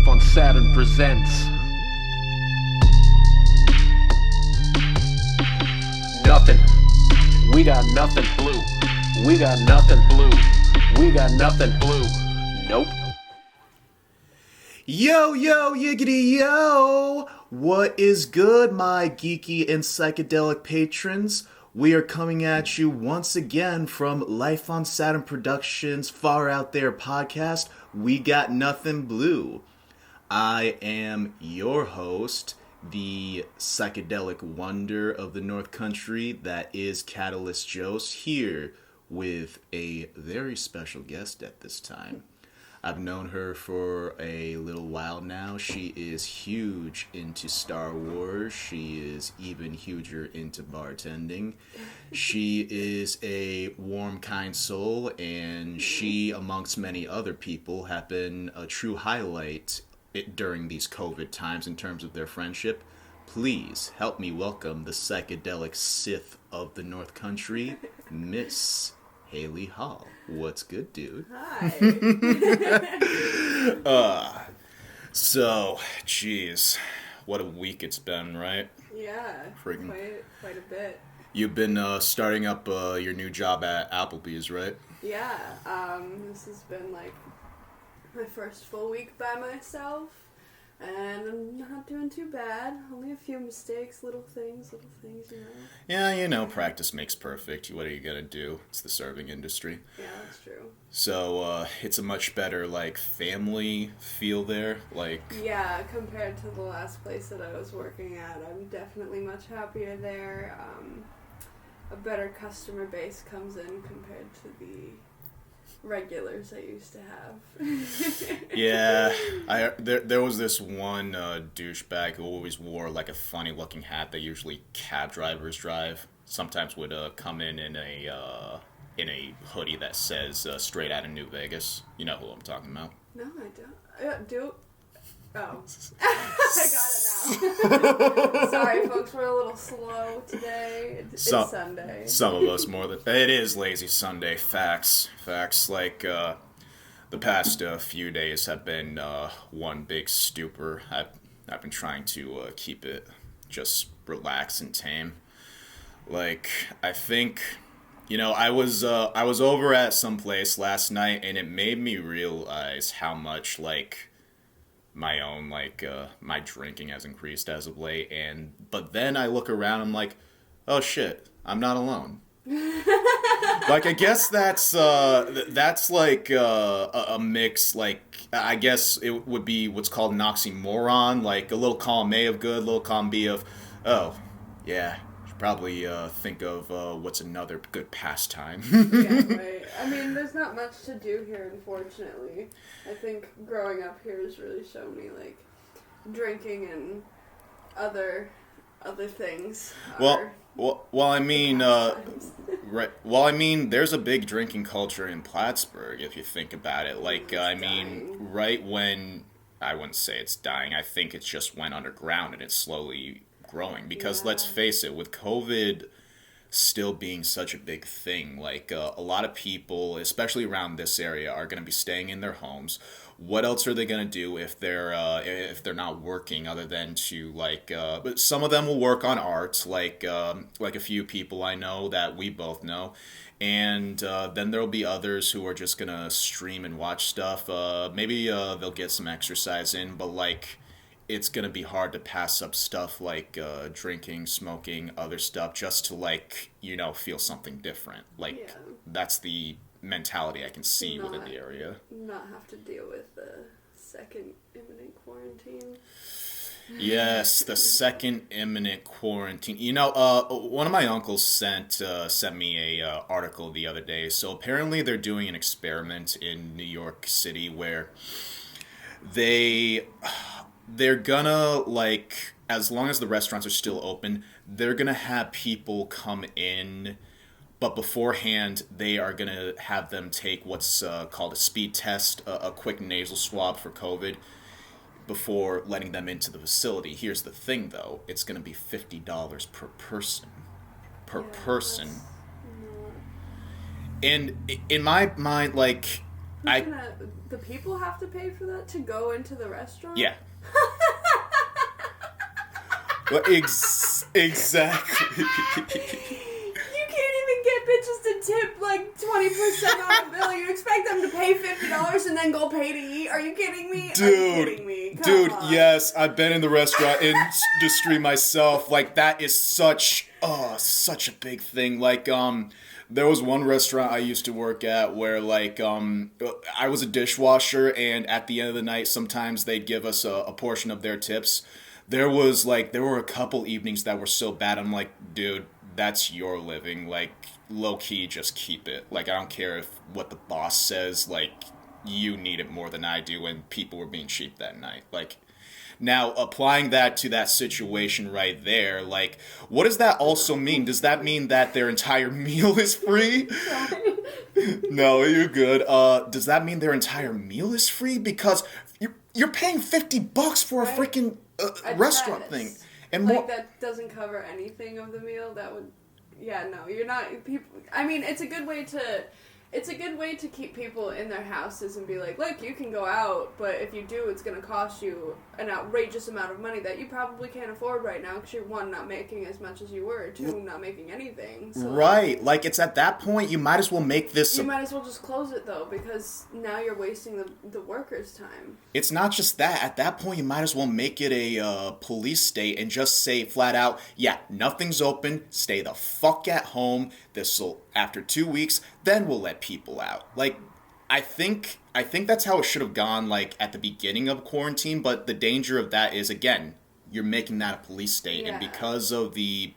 Life on Saturn presents nothing. We got nothing blue. We got nothing blue. We got nothing blue. Nope. Yo, yiggity yo! What is good, my geeky and psychedelic patrons? We are coming at you once again from Life on Saturn Productions' Far Out There podcast. We got nothing blue. I am your host, the psychedelic wonder of the North Country that is Catalyst Jost, here with a very special guest at this time. I've known her for a little while now. She is huge into Star Wars. She is even huger into bartending. She is a warm, kind soul, and she, amongst many other people, have been a true highlight during these COVID times in terms of their friendship. Please help me welcome the psychedelic Sith of the North Country, Miss Hailey Hall. What's good, dude? Hi. Geez, what a week it's been, right? Yeah, Friggin' quite a bit. You've been starting up your new job at Applebee's, right? Yeah, this has been like my first full week by myself, and I'm not doing too bad. Only a few mistakes, little things, you know. Yeah, practice makes perfect. What are you gonna do? It's the serving industry. Yeah, that's true. So, it's a much better, family feel there, Yeah, compared to the last place that I was working at, I'm definitely much happier there. A better customer base comes in compared to the regulars I used to have. Yeah, there was this one douchebag who always wore a funny looking hat that usually cab drivers drive. Sometimes would come in a hoodie that says straight out of New Vegas. You know who I'm talking about. No, I don't. Oh. I got it now. Sorry, folks, we're a little slow today. It's Sunday. Some of us more than... It is lazy Sunday. Facts. The past few days have been one big stupor. I've been trying to keep it just relaxed and tame. I think... I was over at some place last night, and it made me realize how much, my own, my drinking has increased as of late, but then I look around, I'm like, oh shit, I'm not alone. I guess that's a mix, I guess it would be what's called an oxymoron, a little column A of good, little column B of, oh, yeah, should probably think of what's another good pastime. Yeah, right. I mean, there's not much to do here, unfortunately. I think growing up here has really shown me, drinking and other things Well, I mean, right. Well, I mean, there's a big drinking culture in Plattsburgh, if you think about it. Right when, I wouldn't say it's dying, I think it just went underground and it's slowly growing. Because let's face it, with COVID still being such a big thing, a lot of people, especially around this area, are going to be staying in their homes. What else are they going to do if they're not working other than to but some of them will work on art, like a few people I know that we both know, and then there'll be others who are just going to stream and watch stuff. Maybe they'll get some exercise in, but it's going to be hard to pass up stuff like drinking, smoking, other stuff, just to feel something different. That's the mentality I can see within the area. Not have to deal with the second imminent quarantine. Yes, the second imminent quarantine. One of my uncles sent me a article the other day. So apparently they're doing an experiment in New York City where they're gonna, as long as the restaurants are still open, they're gonna have people come in, but beforehand, they are gonna have them take what's called a speed test, a quick nasal swab for COVID, before letting them into the facility. Here's the thing, though. It's gonna be $50 per person. person. And in my mind, The people have to pay for that to go into the restaurant? Yeah. Well, exactly. You can't even get bitches to tip like 20% on a bill. You expect them to pay $50 and then go pay to eat? Are you kidding me? Dude, Are you kidding me? Come on. Yes, I've been in the restaurant industry myself. Like, that is such a big thing. Like, there was one restaurant I used to work at where, like, I was a dishwasher, and at the end of the night, sometimes they'd give us a portion of their tips. There were a couple evenings that were so bad, I'm like, dude, that's your living. Like, low-key, just keep it. Like, I don't care what the boss says, like, you need it more than I do, and people were being cheap that night. Like, now, applying that to that situation right there, like, what does that also mean? Does that mean that their entire meal is free? No, you're good. Does that mean their entire meal is free? Because you're paying $50 for a freaking restaurant thing. And like, that doesn't cover anything of the meal. That would... Yeah, no, you're not... People. I mean, it's a good way to keep people in their houses and be like, look, you can go out, but if you do, it's going to cost you an outrageous amount of money that you probably can't afford right now because you're, one, not making as much as you were, two, not making anything. So, right. Like, it's at that point, you might as well make this... You might as well just close it, though, because now you're wasting the workers' time. It's not just that. At that point, you might as well make it a police state and just say flat out, yeah, nothing's open, stay the fuck at home, this'll... After 2 weeks, then we'll let people out. Like, I think that's how it should have gone, like, at the beginning of quarantine, but the danger of that is, again, you're making that a police state, and because of the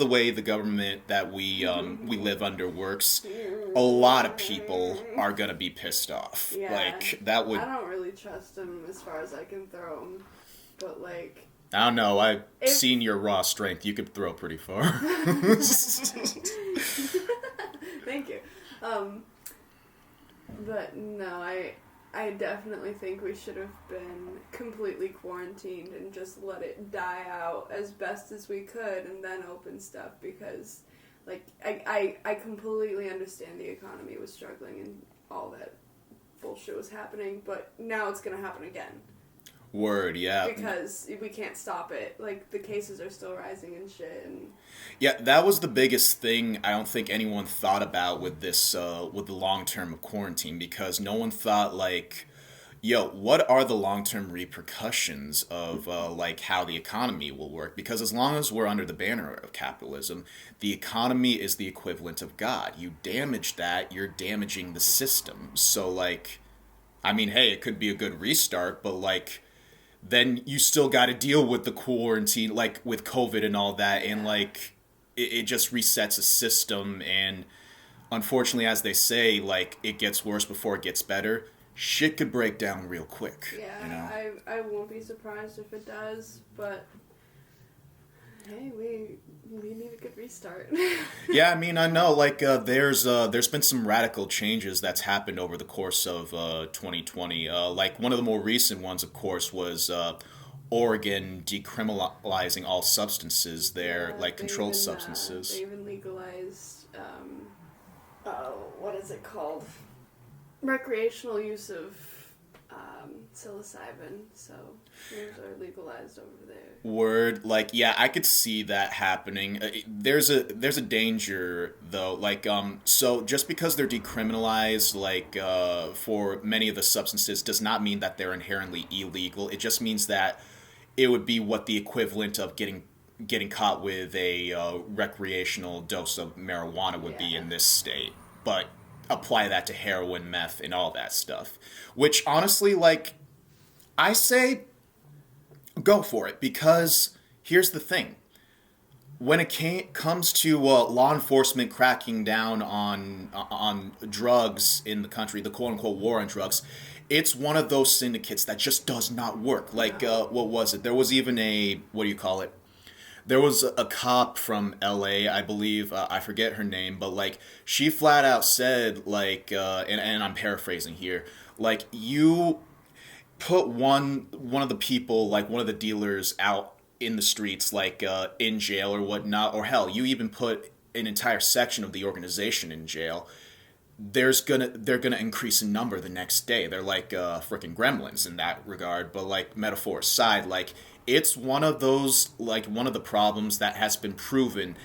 way the government that we live under works, a lot of people are gonna be pissed off. Yeah. Like, that would... I don't really trust them as far as I can throw them, but, like... I don't know. I've seen your raw strength. You could throw pretty far. Thank you. But no, I definitely think we should have been completely quarantined and just let it die out as best as we could and then open stuff because, like, I completely understand the economy was struggling and all that bullshit was happening, but now it's going to happen again. Word, yeah. Because we can't stop it. Like, the cases are still rising and shit. And... Yeah, that was the biggest thing I don't think anyone thought about with this, with the long term of quarantine, because no one thought, like, yo, what are the long-term repercussions of, like, how the economy will work? Because as long as we're under the banner of capitalism, the economy is the equivalent of God. You damage that, you're damaging the system. So, like, I mean, hey, it could be a good restart, but, like... then you still got to deal with the quarantine, like, with COVID and all that, and, like, it just resets a system, and unfortunately, as they say, like, it gets worse before it gets better. Shit could break down real quick. Yeah, you know? I won't be surprised if it does, but... Hey, we need a good restart. Yeah, I mean, I know, like, there's been some radical changes that's happened over the course of 2020. Like, one of the more recent ones, of course, was Oregon decriminalizing all substances there, like controlled substances. They even legalized, what is it called? Recreational use of psilocybin, so those are legalized over there. Word, like, yeah, I could see that happening. There's a danger, though, like, so just because they're decriminalized, like, for many of the substances does not mean that they're inherently illegal. It just means that it would be what the equivalent of getting caught with a recreational dose of marijuana would be in this state. But apply that to heroin, meth, and all that stuff. Which, honestly, like, I say go for it, because here's the thing. When it comes to law enforcement cracking down on drugs in the country, the quote-unquote war on drugs, it's one of those syndicates that just does not work. Like, what was it? There was even there was a cop from LA, I believe, I forget her name, but, like, she flat out said, like, and I'm paraphrasing here, like, you put one of the people, like, one of the dealers out in the streets, like, in jail or whatnot, or hell, you even put an entire section of the organization in jail, they're gonna increase in number the next day. They're like freaking gremlins in that regard. But like metaphor aside, like it's one of the problems that has been proven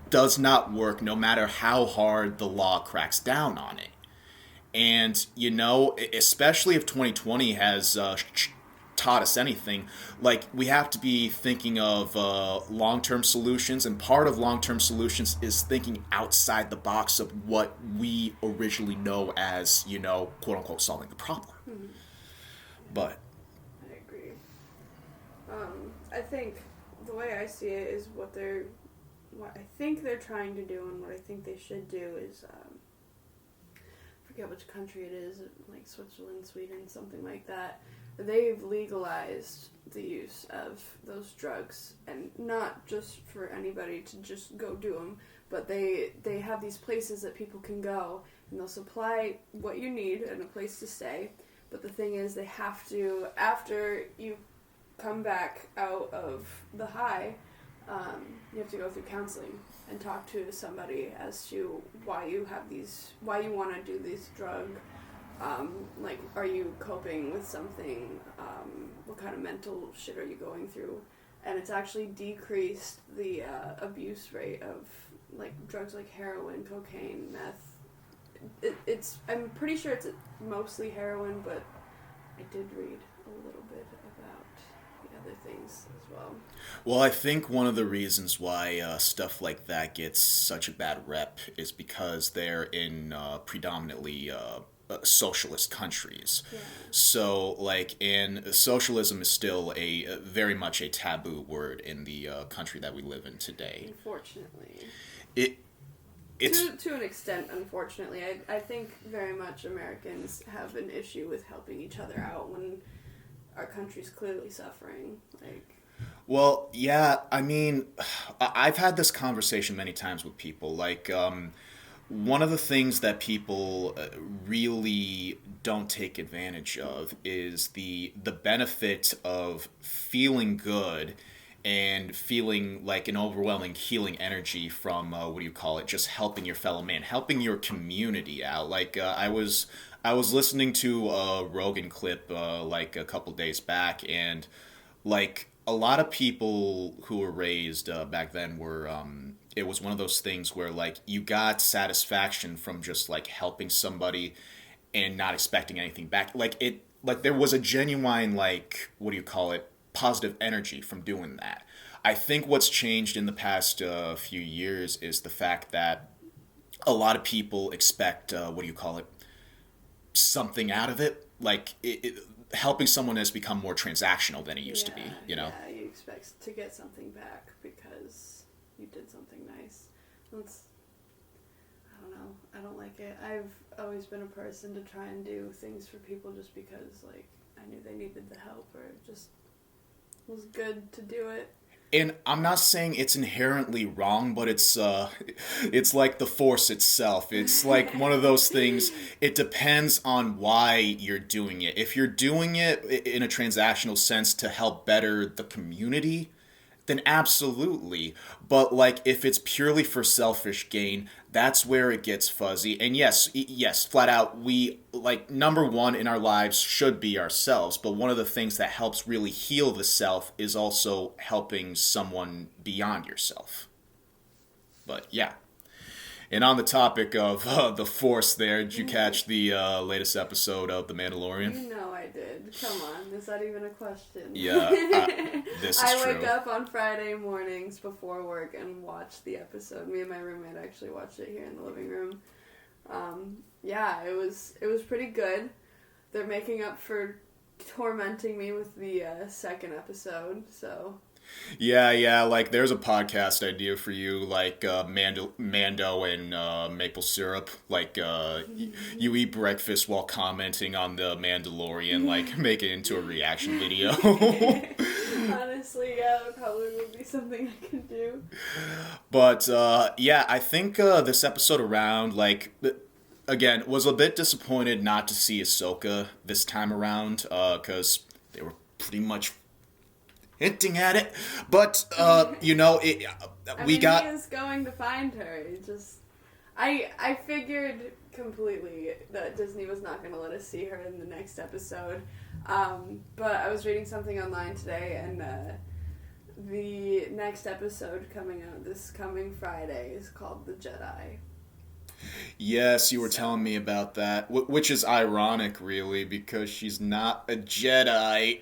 does not work no matter how hard the law cracks down on it. And especially if 2020 has taught us anything, like we have to be thinking of long-term solutions, and part of long-term solutions is thinking outside the box of what we originally know as quote-unquote solving the problem. Mm-hmm. But I agree. I think the way I see it is what I think they're trying to do, and what I think they should do is I forget which country it is, like Switzerland, Sweden, something like that. They've legalized the use of those drugs, and not just for anybody to just go do them, but they have these places that people can go, and they'll supply what you need and a place to stay. But the thing is, they have to, after you come back out of the high, you have to go through counseling and talk to somebody as to why you want to do this drug. Like, are you coping with something? What kind of mental shit are you going through? And it's actually decreased the abuse rate of like drugs like heroin, cocaine, meth. I'm pretty sure it's mostly heroin, but I did read a little bit about the other things as well. Well, I think one of the reasons why stuff like that gets such a bad rep is because they're in predominantly socialist countries. Yeah. So, and socialism is still a very much a taboo word in the country that we live in today. Unfortunately. It's to an extent, unfortunately. I think very much Americans have an issue with helping each other out when our country's clearly suffering. Well, yeah, I mean, I've had this conversation many times with people. Like, one of the things that people really don't take advantage of is the benefit of feeling good and feeling like an overwhelming healing energy from just helping your fellow man, helping your community out. Like I was listening to a Rogan clip like a couple days back, and like a lot of people who were raised back then were it was one of those things where like you got satisfaction from just like helping somebody and not expecting anything back. Like there was a genuine positive energy from doing that. I think what's changed in the past few years is the fact that a lot of people expect something out of it. Like helping someone has become more transactional than it used to be. Yeah, you expect to get something back because you did something nice. I don't know. I don't like it. I've always been a person to try and do things for people just because like I knew they needed the help, or it just was good to do it. And I'm not saying it's inherently wrong, but it's like the Force itself. It's like one of those things, it depends on why you're doing it. If you're doing it in a transactional sense to help better the community, then absolutely. But like if it's purely for selfish gain, that's where it gets fuzzy. And yes, flat out, we like number one in our lives should be ourselves. But one of the things that helps really heal the self is also helping someone beyond yourself. But yeah. And on the topic of the Force there, did you catch the latest episode of The Mandalorian? You know I did. Come on, is that even a question? Yeah, this is true. I wake up on Friday mornings before work and watch the episode. Me and my roommate actually watched it here in the living room. Yeah, it was pretty good. They're making up for tormenting me with the second episode, so... Yeah, like there's a podcast idea for you, like Mando and maple syrup. Like you eat breakfast while commenting on the Mandalorian, like make it into a reaction video. Honestly, yeah, that probably would be something I could do. But yeah, I think this episode around, like, again, was a bit disappointed not to see Ahsoka this time around, because they were pretty much hinting at it, but he is going to find her. I figured, completely that Disney was not going to let us see her in the next episode. But I was reading something online today, and the next episode coming out this coming Friday is called The Jedi. Yes, you were telling me about that, which is ironic, really, because she's not a Jedi.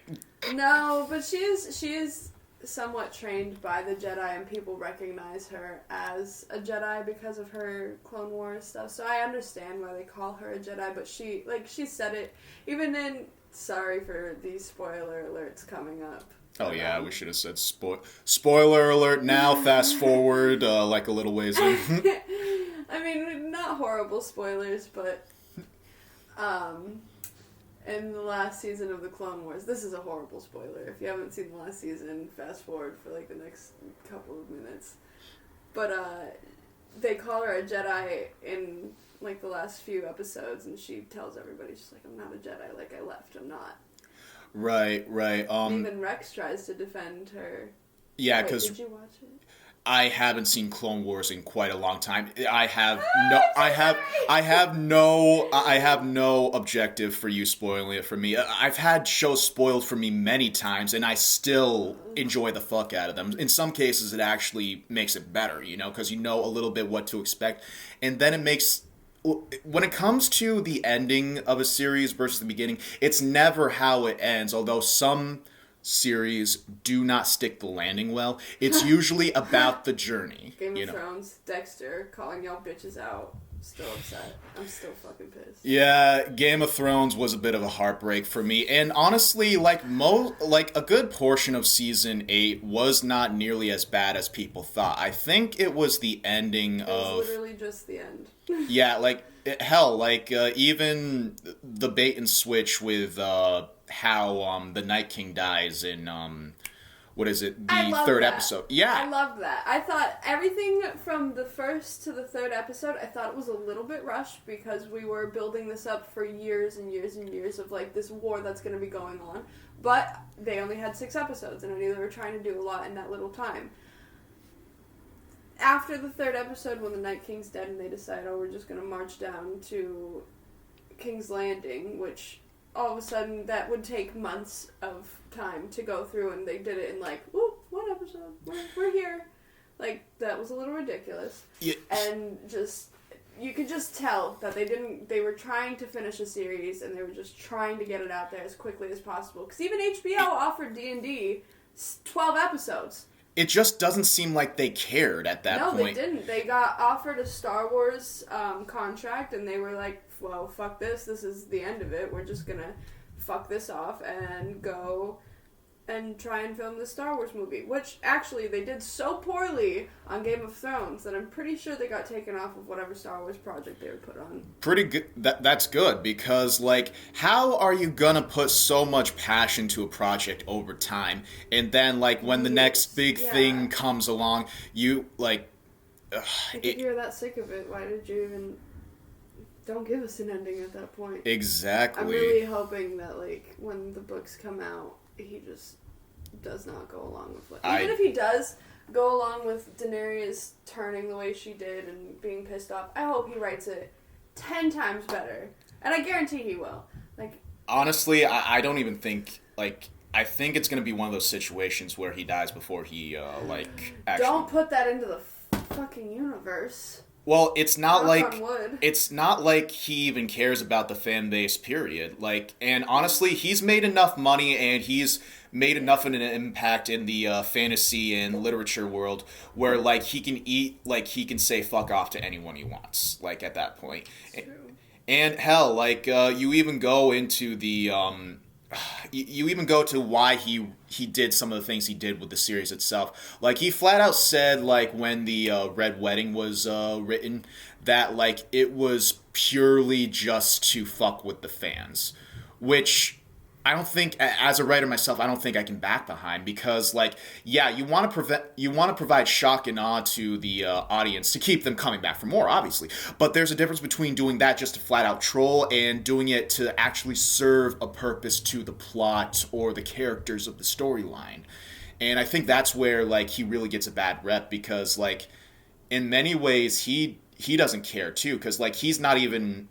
No, but she is somewhat trained by the Jedi, and people recognize her as a Jedi because of her Clone Wars stuff. So I understand why they call her a Jedi, but she said it even in. Sorry for these spoiler alerts coming up. Oh yeah, we should have said spoiler alert now. Fast forward like a little ways in. I mean, not horrible spoilers, but in the last season of the Clone Wars, this is a horrible spoiler. If you haven't seen the last season, fast forward for like the next couple of minutes. But they call her a Jedi in like the last few episodes, and she tells everybody, she's like, I'm not a Jedi, like I left, I'm not. Right. Even Rex tries to defend her. Yeah, because did you watch it? I haven't seen Clone Wars in quite a long time. I have no objective for you spoiling it for me. I've had shows spoiled for me many times, and I still enjoy the fuck out of them. In some cases, it actually makes it better, because you know a little bit what to expect, and then it makes. When it comes to the ending of a series versus the beginning, it's never how it ends, although some series do not stick the landing well. It's usually about the journey. Game of Thrones, Dexter, calling y'all bitches out. Still upset. I'm still fucking pissed. Yeah, Game of Thrones was a bit of a heartbreak for me, and honestly, like a good portion of season 8 was not nearly as bad as people thought. I think it was the ending It was literally just the end. Yeah, even the bait and switch with how the Night King dies in what is it? The third episode. Yeah. I loved that. I thought everything from the first to the third episode, I thought it was a little bit rushed because we were building this up for years and years and years of like this war that's going to be going on. But they only had 6 episodes, and I knew they were trying to do a lot in that little time. After the third episode, when the Night King's dead and they decide, we're just going to march down to King's Landing, which all of a sudden that would take months of time to go through, and they did it in like, one episode, we're here. Like, that was a little ridiculous. Yeah. And you could just tell that they were trying to finish a series, and they were just trying to get it out there as quickly as possible. Because even HBO offered D&D 12 episodes. It just doesn't seem like they cared at that point. No, they didn't. They got offered a Star Wars contract, and they were like, well, fuck this. This is the end of it. We're just going to fuck this off and go and try and film the Star Wars movie. Which, actually, they did so poorly on Game of Thrones that I'm pretty sure they got taken off of whatever Star Wars project they were put on. Pretty good. That's good, because, like, how are you gonna put so much passion to a project over time, and then, like, when the next big thing comes along, you, like... if you're that sick of it, why did you even... Don't give us an ending at that point. Exactly. I'm really hoping that, like, when the books come out, he just does not go along with what... Even if he does go along with Daenerys turning the way she did and being pissed off, I hope he writes it 10 times better. And I guarantee he will. Like, honestly, I don't even think, like... I think it's going to be one of those situations where he dies before he, actually... Don't put that into the fucking universe. Well, it's not like he even cares about the fan base, period. Like, and honestly, he's made enough money and he's made enough of an impact in the fantasy and literature world where, like, he can say fuck off to anyone he wants, like, at that point. And hell, like, you even go into the, you even go to why he did some of the things he did with the series itself. Like, he flat out said, like, when the Red Wedding was written, that, like, it was purely just to fuck with the fans. Which, I don't think, as a writer myself, I don't think I can back behind, because, like, yeah, you want to provide shock and awe to the audience to keep them coming back for more, obviously. But there's a difference between doing that just to flat out troll and doing it to actually serve a purpose to the plot or the characters of the storyline. And I think that's where, like, he really gets a bad rep, because, like, in many ways he doesn't care too, because, like, he's not even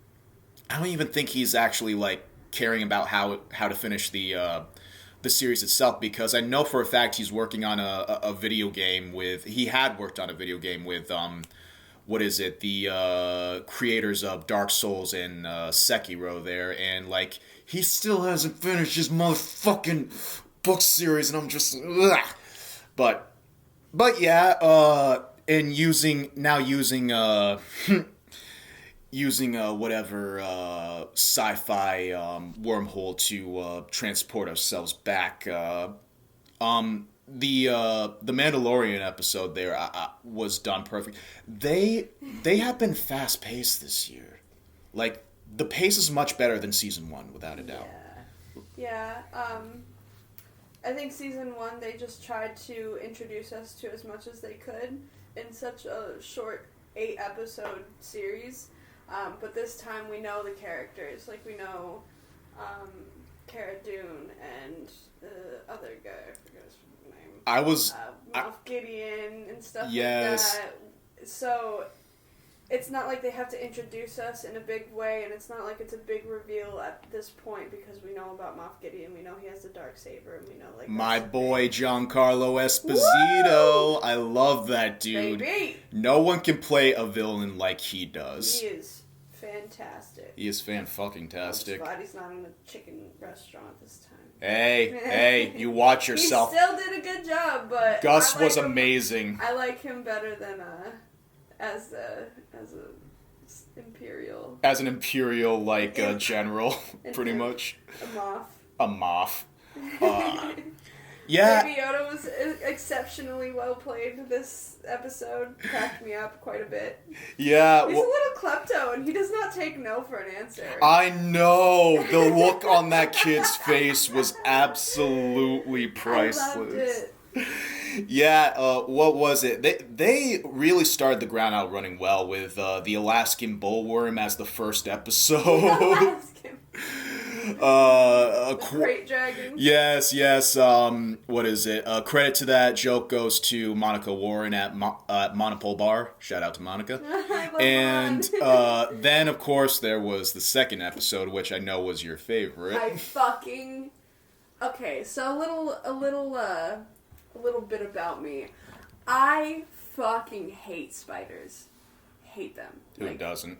I don't even think he's actually like caring about how to finish the series itself, because I know for a fact he's working on a video game with. He had worked on a video game with what is it? The creators of Dark Souls and Sekiro there, and like he still hasn't finished his motherfucking book series, and I'm just ugh. But yeah, and using whatever sci-fi wormhole to transport ourselves back. The Mandalorian episode there was done perfect. They have been fast paced this year. Like the pace is much better than season 1, without a doubt. Yeah. I think season 1 they just tried to introduce us to as much as they could in such a short 8-episode series. But this time we know the characters. Like we know Cara Dune and the other guy. I forget his name. Moff Gideon and stuff like that. So it's not like they have to introduce us in a big way, and it's not like it's a big reveal at this point because we know about Moff Gideon. We know he has the Darksaber, and we know like my boy Giancarlo Esposito. Woo! I love that dude. Baby. No one can play a villain like he does. He is fantastic. He is fan-fucking-tastic. I'm glad he's not in a chicken restaurant this time. Hey, you watch yourself. He still did a good job, but Gus was amazing. I like him better than as a imperial. As an imperial like general, pretty much. A Moff. Yeah. Baby Yoda was exceptionally well played this episode. Cracked me up quite a bit. Yeah. He's a little klepto, and he does not take no for an answer. I know. The look on that kid's face was absolutely priceless. I loved it. Yeah, what was it? They really started the ground out running well with the Alaskan bullworm as the first episode. Crate dragon. Yes. What is it? Credit to that joke goes to Monica Warren at Monopole Bar. Shout out to Monica. And then, of course, there was the second episode, which I know was your favorite. Okay, so a little bit about me. I fucking hate spiders. Hate them. Who doesn't?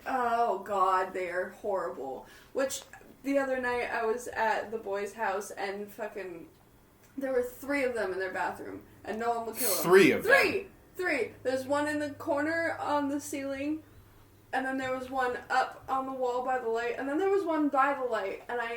Oh god, they are horrible. Which, the other night I was at the boys' house and there were 3 of them in their bathroom and no one would kill them. 3 of them? 3! There's one in the corner on the ceiling, and then there was one up on the wall by the light, and then there was one by the light, and I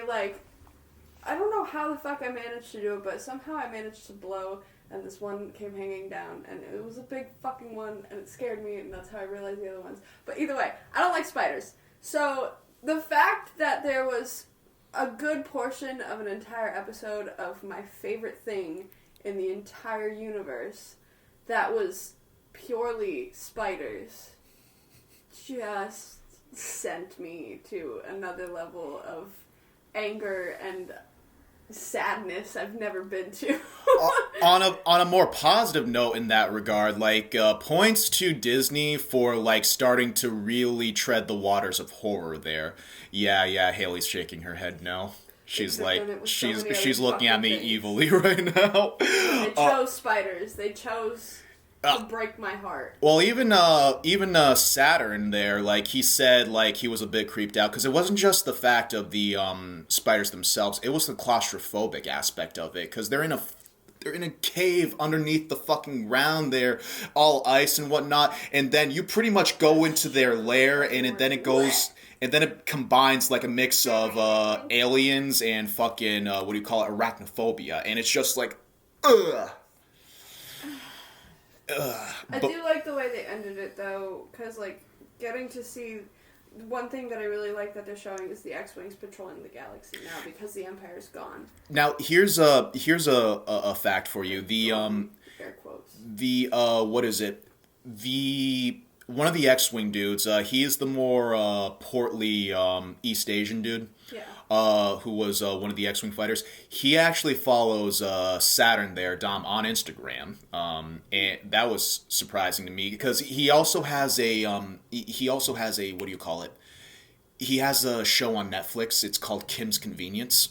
don't know how the fuck I managed to do it, but somehow I managed to blow, and this one came hanging down, and it was a big fucking one, and it scared me, and that's how I realized the other ones. But either way, I don't like spiders. So, the fact that there was a good portion of an entire episode of my favorite thing in the entire universe that was purely spiders just sent me to another level of anger and sadness I've never been to. on a more positive note in that regard, like points to Disney for like starting to really tread the waters of horror there. Yeah, Hailey's shaking her head no. She's like she's looking at me evilly right now. They chose spiders. They chose to break my heart. Well, even Saturn there, like he said, like he was a bit creeped out because it wasn't just the fact of the spiders themselves; it was the claustrophobic aspect of it because they're in a cave underneath the fucking ground there, all ice and whatnot, and then you pretty much go into their lair, and then it combines like a mix of aliens and fucking arachnophobia, and it's just like, ugh. I do like the way they ended it though, because like getting to see one thing that I really like that they're showing is the X-Wings patrolling the galaxy now because the Empire's gone. Now here's a fact for you. The air quotes. The what is it? One of the X-Wing dudes. He is the more portly East Asian dude. Yeah. who was one of the X-Wing fighters, he actually follows Saturn there, Dom, on Instagram. And that was surprising to me because he also has a what do you call it? He has a show on Netflix. It's called Kim's Convenience.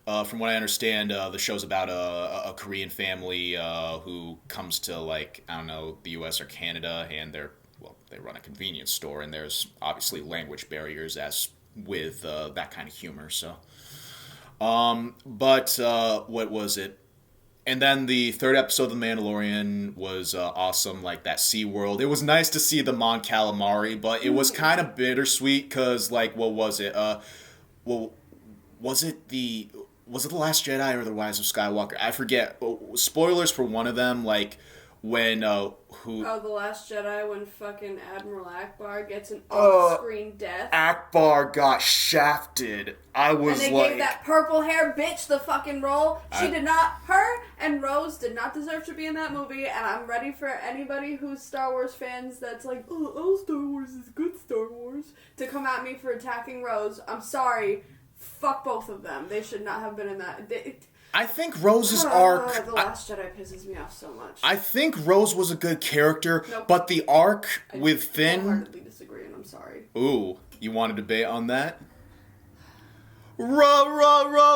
From what I understand, the show's about a Korean family who comes to, like, I don't know, the U.S. or Canada, and they run a convenience store, and there's obviously language barriers as with that kind of humor. So, what was it? And then the third episode of The Mandalorian was awesome, like that Sea World. It was nice to see the Mon Calamari, but it was kind of bittersweet because, like, what was it? Was it The Last Jedi or The Rise of Skywalker? I forget. Spoilers for one of them, like when The Last Jedi, when fucking Admiral Akbar gets an off-screen death. Akbar got shafted. And they gave that purple hair bitch the fucking role. Her and Rose did not deserve to be in that movie, and I'm ready for anybody who's Star Wars fans that's like, oh, Star Wars is good Star Wars, to come at me for attacking Rose. I'm sorry. Fuck both of them. They should not have been in that. I think Rose's arc... The Last Jedi pisses me off so much. I think Rose was a good character, but the arc with Finn... I wholeheartedly disagree, and I'm sorry. Ooh, you want to debate on that? Rumble!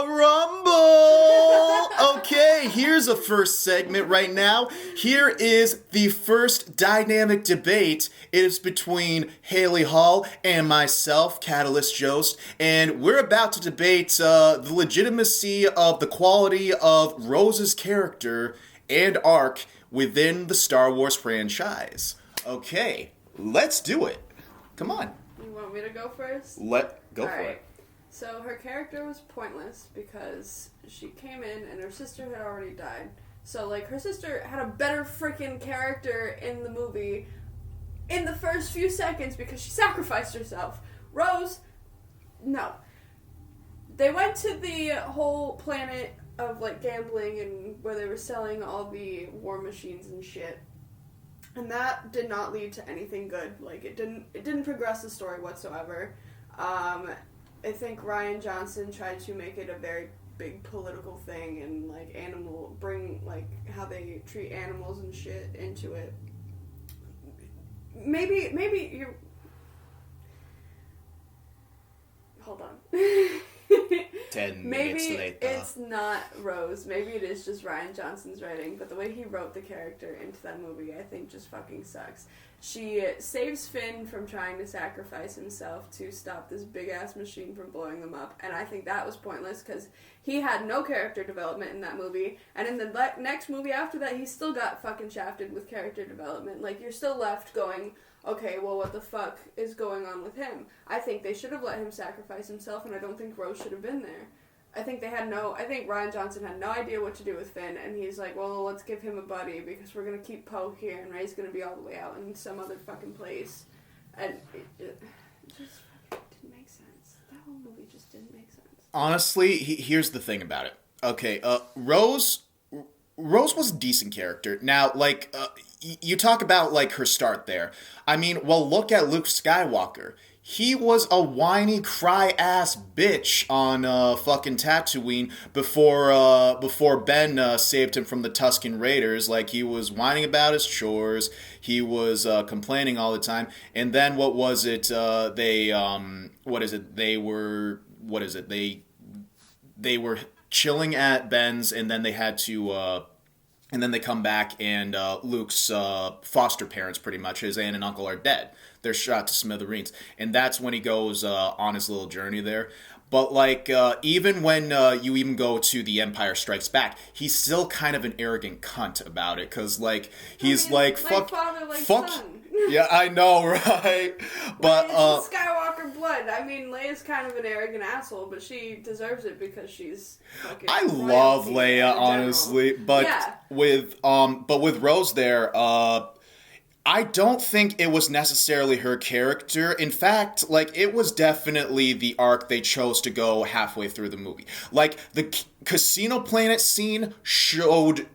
Okay, here's a first segment right now. Here is the first dynamic debate. It is between Hailey Hall and myself, Catalyst Jost, and we're about to debate the legitimacy of the quality of Rose's character and arc within the Star Wars franchise. Okay, let's do it. Come on. You want me to go first? Go for it. So her character was pointless because she came in and her sister had already died. So, like, her sister had a better freaking character in the movie in the first few seconds because she sacrificed herself. Rose, no. They went to the whole planet of, like, gambling and where they were selling all the war machines and shit. And that did not lead to anything good. Like, it didn't progress the story whatsoever. I think Rian Johnson tried to make it a very big political thing and, like, bring, like, how they treat animals and shit into it. Maybe you're... Hold on. 10 minutes later. Maybe it's not Rose. Maybe it is just Rian Johnson's writing, but the way he wrote the character into that movie, I think, just fucking sucks. She saves Finn from trying to sacrifice himself to stop this big-ass machine from blowing them up, and I think that was pointless because he had no character development in that movie, and in the next movie after that, he still got fucking shafted with character development. Like, you're still left going, okay, well, what the fuck is going on with him? I think they should have let him sacrifice himself, and I don't think Rose should have been there. I think Rian Johnson had no idea what to do with Finn, and he's like, well, let's give him a buddy, because we're going to keep Poe here, and Rey's going to be all the way out in some other fucking place. And it just fucking didn't make sense. That whole movie just didn't make sense. Honestly, here's the thing about it. Okay, Rose was a decent character. Now, like, you talk about, like, her start there. I mean, well, look at Luke Skywalker. He was a whiny, cry-ass bitch on fucking Tatooine before Ben saved him from the Tusken Raiders. Like, he was whining about his chores. He was complaining all the time. And then what was it? They were chilling at Ben's, and then they had to... and then they come back, and Luke's foster parents, pretty much, his aunt and uncle, are dead. They're shot to smithereens. And that's when he goes on his little journey there. But, like, even when you even go to The Empire Strikes Back, he's still kind of an arrogant cunt about it. Because, like, he's fuck... father, like fuck. Son. Yeah, I know, right? But, it's Skywalker blood. I mean, Leia's kind of an arrogant asshole, but she deserves it because she's fucking... I love Leia, honestly. But, yeah. with Rose there, I don't think it was necessarily her character. In fact, like, it was definitely the arc they chose to go halfway through the movie. Like, the Casino Planet scene showed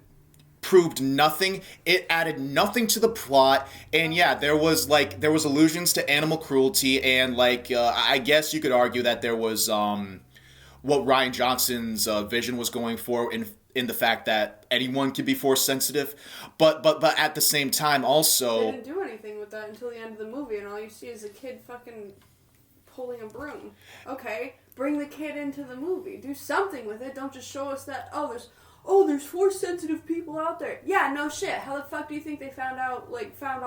proved nothing. It added nothing to the plot. And yeah, there was allusions to animal cruelty, and I guess you could argue that there was what Rian Johnson's vision was going for in the fact that anyone could be force sensitive, but at the same time also they didn't do anything with that until the end of the movie, and all you see is a kid fucking pulling a broom. Okay, bring the kid into the movie. Do something with it. Don't just show us that there's force sensitive people out there. Yeah, no shit. How the fuck do you think they found all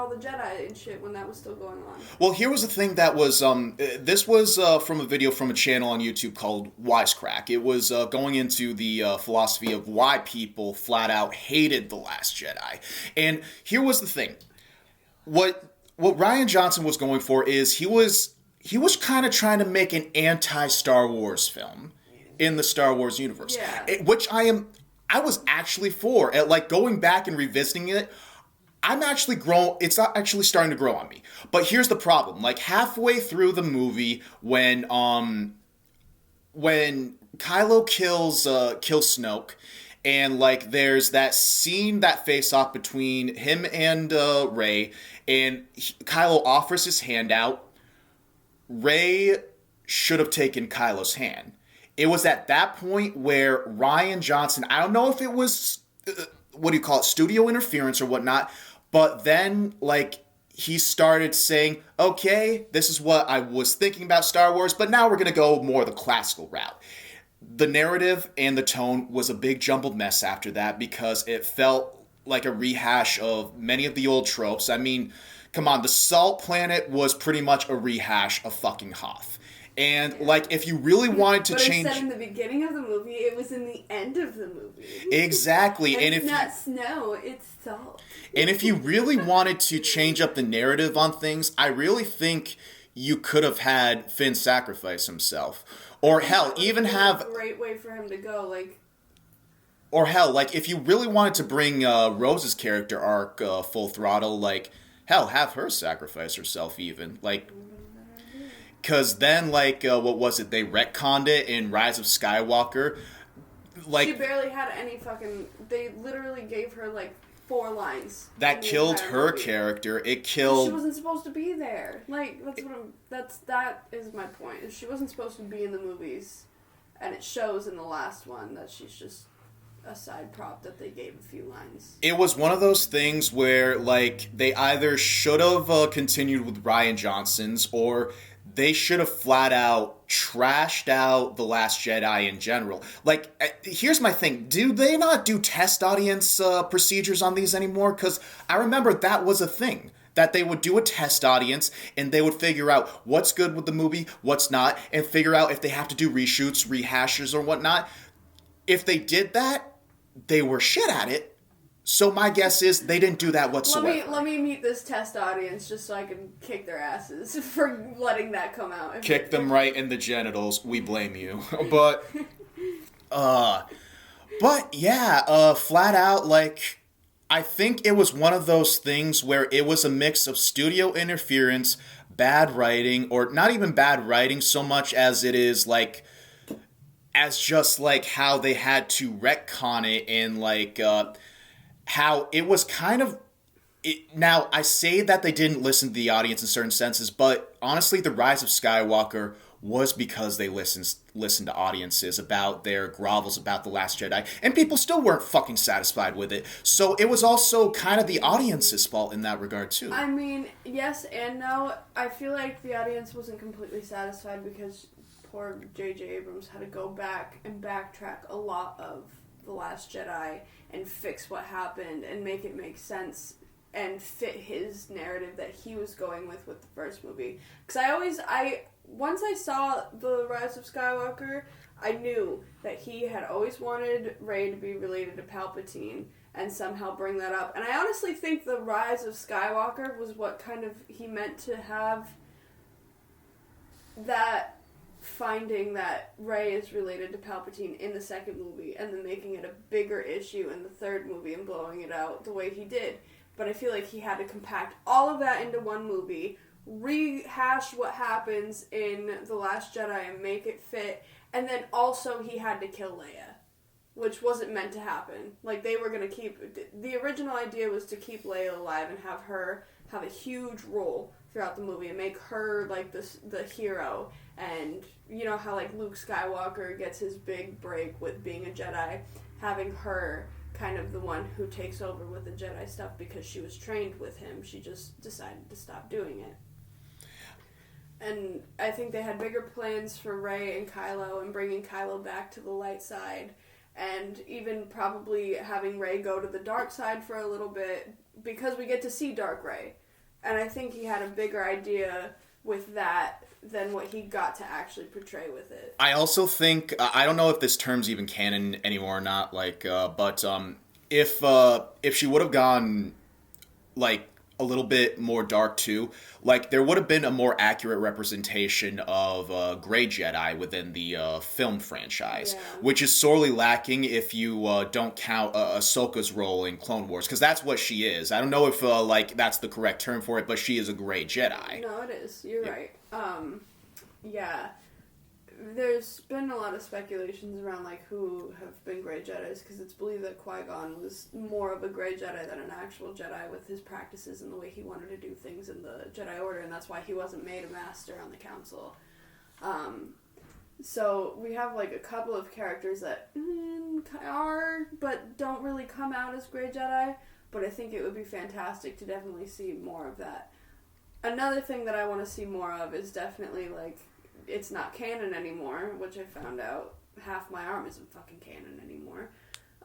the Jedi and shit when that was still going on? Well, here was the thing that was, this was from a video from a channel on YouTube called Wisecrack. It was going into the philosophy of why people flat out hated The Last Jedi. And here was the thing. What Rian Johnson was going for is he was kind of trying to make an anti-Star Wars film in the Star Wars universe. Yeah. Which I was actually for. Going back and revisiting it, it's not actually starting to grow on me. But here's the problem. Halfway through the movie, when Kylo kills Snoke, and there's that scene, that face-off between him and Rey, and Kylo offers his hand out. Rey should have taken Kylo's hand. It was at that point where Rian Johnson, I don't know if it was, studio interference or whatnot, but then, he started saying, okay, this is what I was thinking about Star Wars, but now we're going to go more the classical route. The narrative and the tone was a big jumbled mess after that because it felt like a rehash of many of the old tropes. I mean, come on, the Salt Planet was pretty much a rehash of fucking Hoth. And, if you really wanted to change... But instead in the beginning of the movie, it was in the end of the movie. Exactly. And it's not snow, it's salt. And if you really wanted to change up the narrative on things, I really think you could have had Finn sacrifice himself. Or hell, even have... a great way for him to go, Or hell, if you really wanted to bring Rose's character arc full throttle, hell, have her sacrifice herself even. Because then, what was it? They retconned it in Rise of Skywalker. She barely had any fucking... They literally gave her, 4 lines. That killed her character. It killed... She wasn't supposed to be there. That is my point. She wasn't supposed to be in the movies. And it shows in the last one that she's just a side prop that they gave a few lines. It was one of those things where, they either should have continued with Rian Johnson's, or... they should have flat out trashed out The Last Jedi in general. Here's my thing. Do they not do test audience procedures on these anymore? Because I remember that was a thing. That they would do a test audience, and they would figure out what's good with the movie, what's not, and figure out if they have to do reshoots, rehashes, or whatnot. If they did that, they were shit at it. So my guess is they didn't do that whatsoever. Let me meet this test audience just so I can kick their asses for letting that come out. Kick them right in the genitals. We blame you. But yeah, flat out, I think it was one of those things where it was a mix of studio interference, bad writing, or not even bad writing so much as it is as just how they had to retcon it and how it was kind of... Now, I say that they didn't listen to the audience in certain senses, but honestly, The Rise of Skywalker was because they listened to audiences about their grovels about The Last Jedi, and people still weren't fucking satisfied with it. So it was also kind of the audience's fault in that regard, too. I mean, yes and no. I feel like the audience wasn't completely satisfied because poor J.J. Abrams had to go back and backtrack a lot of The Last Jedi and fix what happened and make it make sense and fit his narrative that he was going with the first movie. Because once I saw The Rise of Skywalker, I knew that he had always wanted Rey to be related to Palpatine and somehow bring that up. And I honestly think The Rise of Skywalker was what kind of he meant to have that finding that Rey is related to Palpatine in the second movie and then making it a bigger issue in the third movie and blowing it out the way he did. But I feel like he had to compact all of that into one movie, rehash what happens in The Last Jedi and make it fit, and then also he had to kill Leia. which wasn't meant to happen. Like, they were going to keep... The original idea was to keep Leia alive and have her have a huge role throughout the movie and make her, like, the hero. And you know how, like, Luke Skywalker gets his big break with being a Jedi, having her kind of the one who takes over with the Jedi stuff because she was trained with him. She just decided to stop doing it. And I think they had bigger plans for Rey and Kylo and bringing Kylo back to the light side, and even probably having Rey go to the dark side for a little bit, because we get to see Dark Rey. And I think he had a bigger idea with that than what he got to actually portray with it. I also think, I don't know if this term's even canon anymore or not, like, but if she would have gone, like, a little bit more dark too, like, there would have been a more accurate representation of Grey Jedi within the film franchise, which is sorely lacking if you don't count Ahsoka's role in Clone Wars, because that's what she is. I don't know if like that's the correct term for it, but she is a Grey Jedi. No, it is. You're right. Yeah. There's been a lot of speculations around, like, who have been Grey Jedis, because it's believed that Qui-Gon was more of a Grey Jedi than an actual Jedi with his practices and the way he wanted to do things in the Jedi Order, and that's why he wasn't made a master on the Council. So we have, like, a couple of characters that are, but don't really come out as Grey Jedi, but I think it would be fantastic to definitely see more of that. Another thing that I want to see more of is definitely, like, it's not canon anymore, which I found out half my arm isn't fucking canon anymore.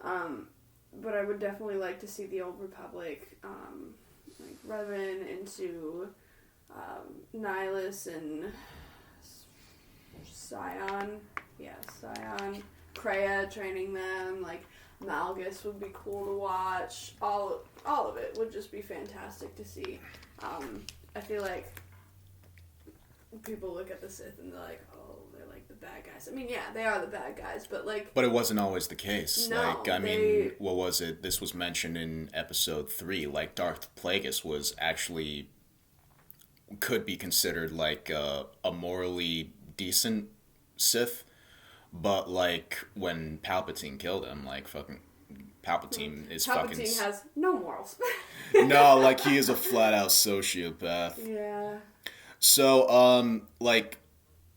But I would definitely like to see the Old Republic, like Revan into Nihilus and Scion. Yeah, Scion. Kreia training them, like Malgus would be cool to watch. All of it would just be fantastic to see. I feel like people look at the Sith and they're like, oh, they're like the bad guys. I mean, yeah, they are the bad guys, but like... But it wasn't always the case. No, like, I mean, what was it? This was mentioned in episode 3. Like, Darth Plagueis was actually... could be considered, like, a morally decent Sith. But, like, when Palpatine killed him, like, fucking... Palpatine is fucking... Palpatine has no morals. No, like, he is a flat-out sociopath. Yeah. So, like,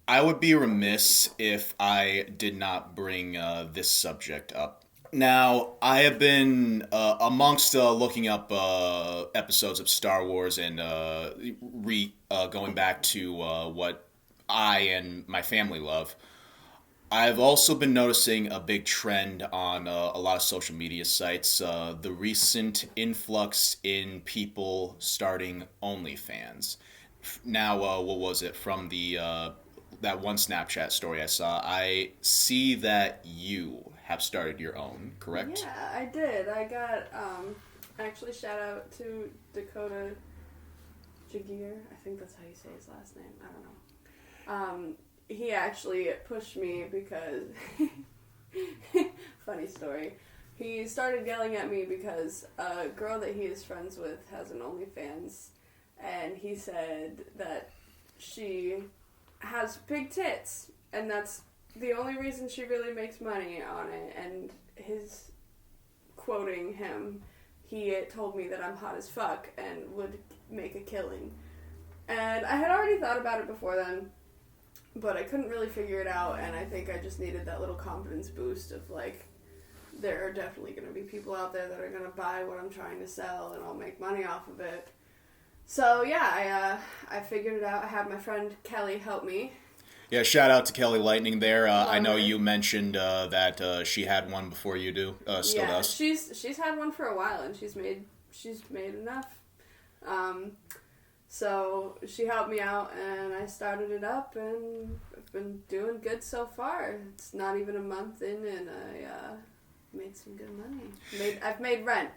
I would be remiss if I did not bring this subject up. Now, I have been, amongst looking up episodes of Star Wars and going back to what I and my family love, I've also been noticing a big trend on a lot of social media sites, the recent influx in people starting Onlyfans. Now, what was it? From the that one Snapchat story I saw, I see that you have started your own, correct? Yeah, I did. I got, actually shout out to Dakota Jagier. I think that's how you say his last name. I don't know. He actually pushed me because, funny story, he started yelling at me because a girl that he is friends with has an OnlyFans, and he said that she has big tits, and that's the only reason she really makes money on it. And his, quoting him, he told me that I'm hot as fuck and would make a killing. And I had already thought about it before then, but I couldn't really figure it out, and I think I just needed that little confidence boost of, like, there are definitely going to be people out there that are going to buy what I'm trying to sell, and I'll make money off of it. So, yeah, I figured it out. I had my friend Kelly help me. Yeah, shout out to Kelly Lightning there. I know you mentioned that she had one before you does. She's had one for a while, and she's made enough. So she helped me out, and I started it up, and I've been doing good so far. It's not even a month in, and I made some good money. I've made rent.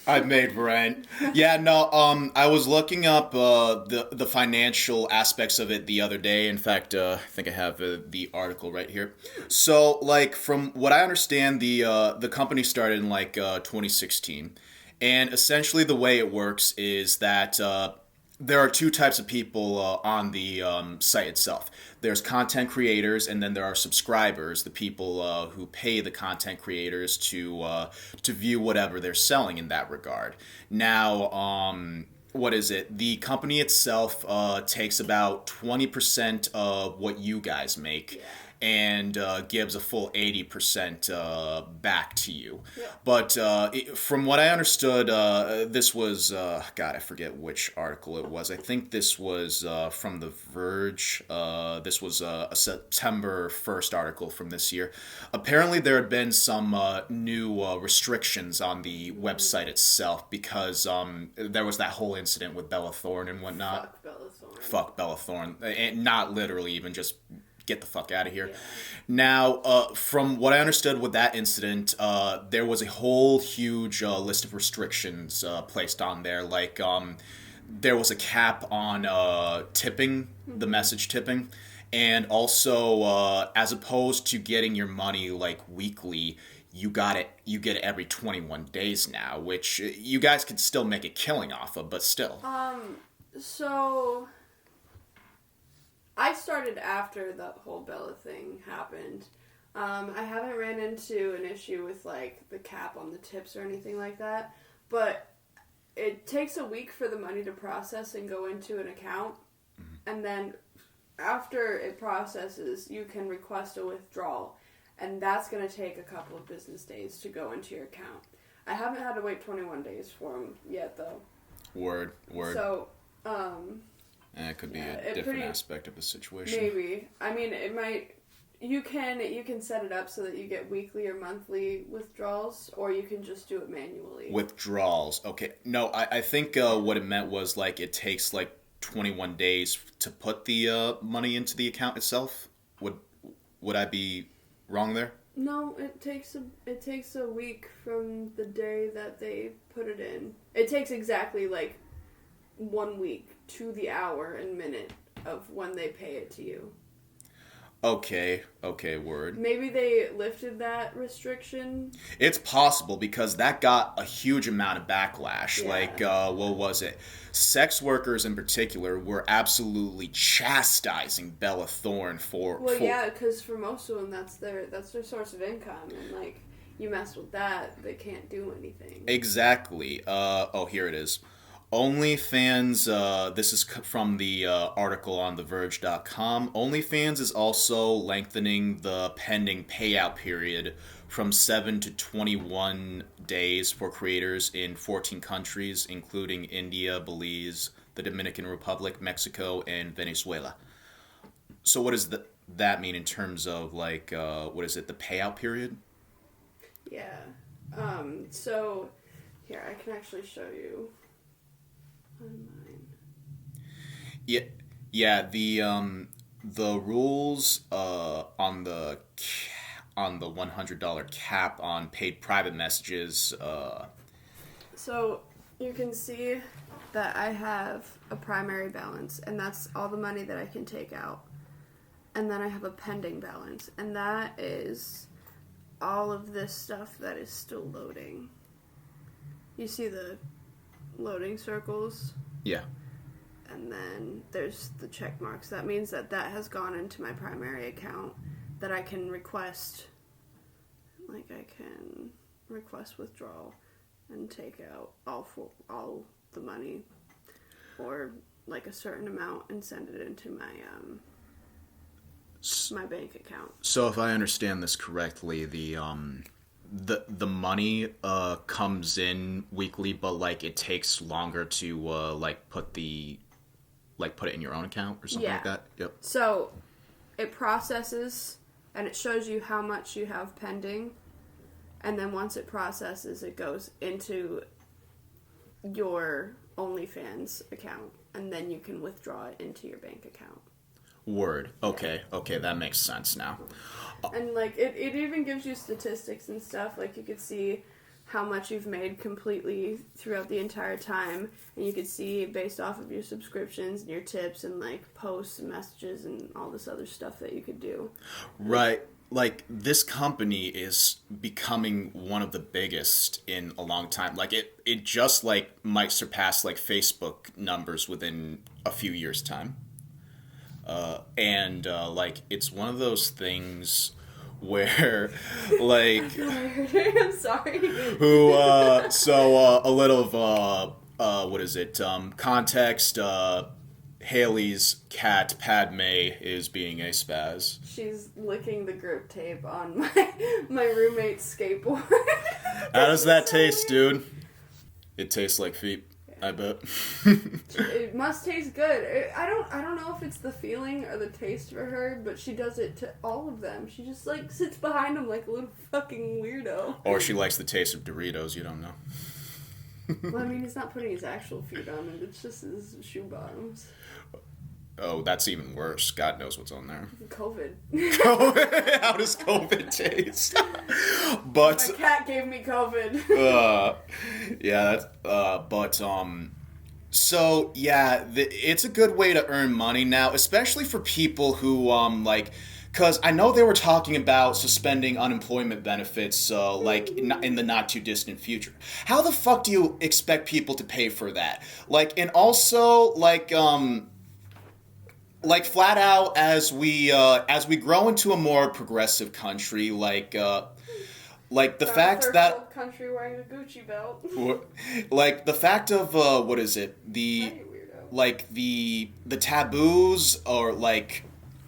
I've made rent. Yeah, no, I was looking up the financial aspects of it the other day. In fact, I think I have the article right here. So, like, from what I understand, the company started in, like, 2016. And essentially the way it works is that there are two types of people on the site itself. There's content creators, and then there are subscribers, the people who pay the content creators to view whatever they're selling in that regard. Now, what is it? The company itself takes about 20% of what you guys make. Yeah. And gives a full 80% back to you. Yeah. But from what I understood, this was, God, I forget which article it was. I think this was from The Verge. This was a September 1st article from this year. Apparently there had been some new restrictions on the website itself because there was that whole incident with Bella Thorne and whatnot. Fuck Bella Thorne. Fuck Bella Thorne. And not literally even, just get the fuck out of here. Yeah. Now, from what I understood with that incident, there was a whole huge list of restrictions placed on there. Like, there was a cap on tipping, the message tipping. And also, as opposed to getting your money, like, weekly, you get it every 21 days now, which you guys could still make a killing off of, but still. So I started after the whole Bella thing happened. I haven't ran into an issue with, like, the cap on the tips or anything like that, but it takes a week for the money to process and go into an account, and then after it processes, you can request a withdrawal, and that's going to take a couple of business days to go into your account. I haven't had to wait 21 days for them yet, though. Word. So, It could be a different aspect of the situation. Maybe. I mean, it might. You can set it up so that you get weekly or monthly withdrawals, or you can just do it manually. Withdrawals. Okay. No, I think what it meant was, like, it takes, like, 21 days to put the money into the account itself. Would I be wrong there? No, it takes a week from the day that they put it in. It takes exactly, like, 1 week to the hour and minute of when they pay it to you. Okay, word. Maybe they lifted that restriction. It's possible because that got a huge amount of backlash. Yeah. Like, what was it? Sex workers in particular were absolutely chastising Bella Thorne for... Well, yeah, because for most of them, that's their source of income, and, like, you mess with that, they can't do anything. Exactly. Here it is. Onlyfans, this is from the article on TheVerge.com. Onlyfans is also lengthening the pending payout period from 7 to 21 days for creators in 14 countries, including India, Belize, the Dominican Republic, Mexico, and Venezuela. So what does that mean in terms of, like, what is it, the payout period? Yeah. So, here, I can actually show you on mine. Yeah, the rules on the $100 cap on paid private messages. So you can see that I have a primary balance, and that's all the money that I can take out. And then I have a pending balance, and that is all of this stuff that is still loading. You see the loading circles? Yeah. And then there's the check marks. That means that has gone into my primary account that I can request. Like, I can request withdrawal and take out all the money, or like a certain amount, and send it into my bank account. So if I understand this correctly, the money comes in weekly, but, like, it takes longer to put it in your own account or something like that. Yep. So it processes and it shows you how much you have pending, and then once it processes, it goes into your OnlyFans account, and then you can withdraw it into your bank account. Word. Okay, that makes sense now. And, like, it even gives you statistics and stuff. Like, you could see how much you've made completely throughout the entire time, and you could see based off of your subscriptions and your tips and, like, posts and messages and all this other stuff that you could do. Right. like, this company is becoming one of the biggest in a long time. Like, it just, like, might surpass, like, Facebook numbers within a few years' time. Like, it's one of those things where, like... I'm sorry. A little of, what is it, context, Hailey's cat, Padme, is being a spaz. She's licking the grip tape on my roommate's skateboard. How does that taste, dude? It tastes like feet, I bet. It must taste good. I don't know if it's the feeling or the taste for her, but she does it to all of them. She just, like, sits behind them like a little fucking weirdo. Or she likes the taste of Doritos, you don't know. Well, I mean, he's not putting his actual feet on it. It's just his shoe bottoms. Oh, that's even worse. God knows what's on there. COVID. How does COVID taste? But my cat gave me COVID. So yeah, it's a good way to earn money now, especially for people who because I know they were talking about suspending unemployment benefits, like in the not too distant future. How the fuck do you expect people to pay for that? Like, and also like flat out as we grow into a more progressive country, like the fact that country wearing a Gucci belt. Like the fact of what is it, the taboos, or like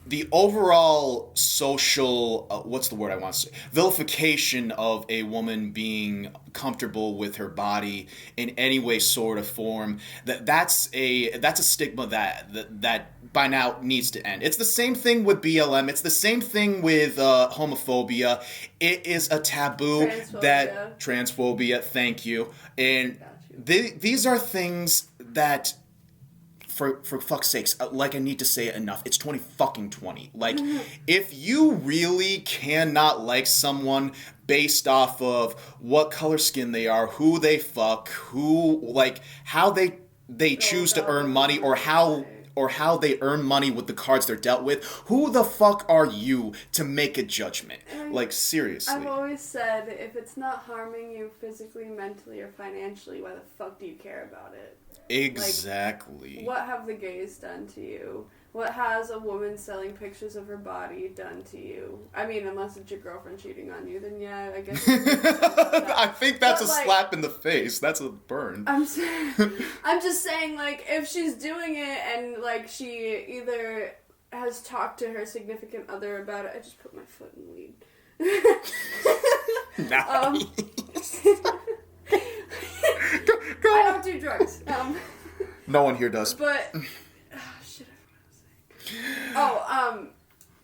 the overall social what's the word I want to say, vilification of a woman being comfortable with her body in any way, sort of form, that's a stigma that by now needs to end. It's the same thing with BLM. It's the same thing with homophobia. It is a taboo. Transphobia. Thank you. And these are things that, for fuck's sakes, like, I need to say it enough. It's 2020. Like, if you really cannot like someone based off of what color skin they are, who they fuck, how they choose to earn money, or how they earn money with the cards they're dealt with, who the fuck are you to make a judgment? Like, seriously. I've always said, if it's not harming you physically, mentally, or financially, why the fuck do you care about it? Exactly. Like, what have the gays done to you? What has a woman selling pictures of her body done to you? I mean, unless it's your girlfriend cheating on you, then yeah, I guess. I think that's a slap in the face. That's a burn. I'm just saying, like, if she's doing it and, like, she either has talked to her significant other about it. I just put my foot in weed. Nice. Go. I don't do drugs. No one here does. But shit, I forgot what I was saying.